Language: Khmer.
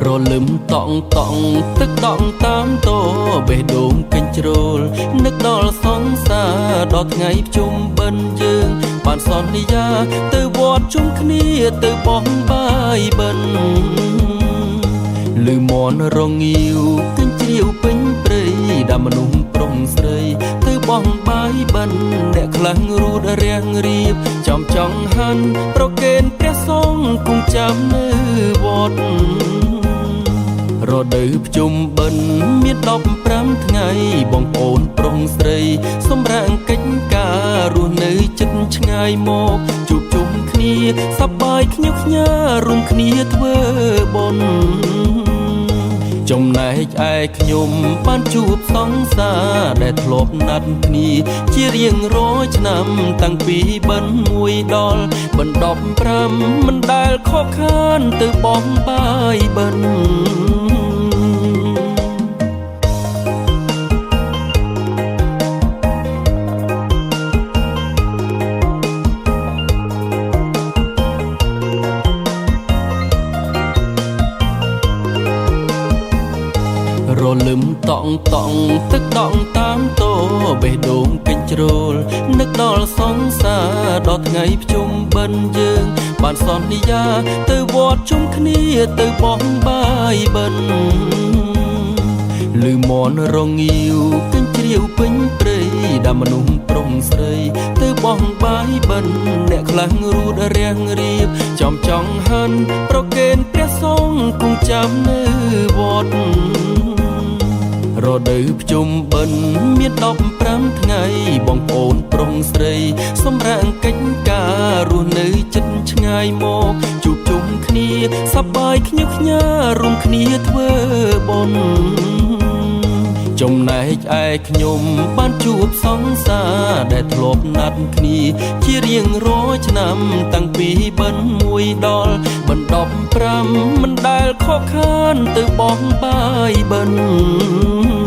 រលឹមតង់តង់ទឹកដក់តាមតោបេះដូងកញ្ជ្រោលនឹកដល់សង្សារដល់ថ្ងៃភ្ជុំបិណ្ឌយើងបានសន្យាទៅវត្តជុំគ្នាទៅបោះបាយបិណ្ឌលឺមនរងាវកញ្ជ្រៀវពេញព្រៃដល់មនុស្សប្រុងស្រីទៅបោះបាយបិណ្ឌអ្នកខ្លាំងរូតរាំងរៀបចំចង់ហាន់ប្រកេនព្រះសង្ឃគង់ចាំនៅវត្តរដូវភ្ជុំបិណ្ឌមាន15ថ្ងៃបងប្អូនប្រុងស្រីសម្រាំងកិច្ចការរស់នៅជិតឆ្ងាយមកជួបជុំគ្នាសប្បាយខ្ញើខ្ញារួមគ្នាធ្វើបុណ្យចំណែកឯខ្ញុំបានជួបសង្សារដែលធ្លាប់ណាត់គ្នាជារៀងរាល់ឆ្នាំតាំងពីបិណ្ឌ1ដល់បិណ្ឌ15មិនដែលខកខានទៅបោះបាយបិណ្ឌរលឹមតង់តង់ទឹកដក់តាមតោបេះដូងកញ្ជ្រោលនឹកដល់សង្សារដល់ថ្ងៃភ្ជុំបិណ្ឌយើងបានសន្យាទៅវត្តជុំគ្នាទៅបោះបាយបិណ្ឌលឺមនរងាវកញ្ជ្រៀវពេញព្រៃដល់មនុស្សប្រុងស្រីទៅបោះបាយបិណ្ឌអ្នកខ្លាំងរូតរាំងរៀបចំចង់ហាន់ប្រកេនព្រះសង្ឃគង់ចាំនៅវត្តរដូវភ្ជុំបិណ្ឌមាន15ថ្ងៃបងប្អូនប្រុងស្រីសម្រាំងកិច្ចការរស់នៅជិតឆ្ងាយមកជួបជុំគ្នាសប្បាយខ្ញើខ្ញារួមគ្នាធ្វើបុណ្យចំណែកឯខ្ញុំបានជួបសង្សារដែលធ្លាប់ណាត់គ្នាជារៀងរាល់ឆ្នាំតាំងពីបិណ្ឌ1ដល់បិណ្ឌ15មិនដែលខកខានទៅបោះបាយបិណ្ឌ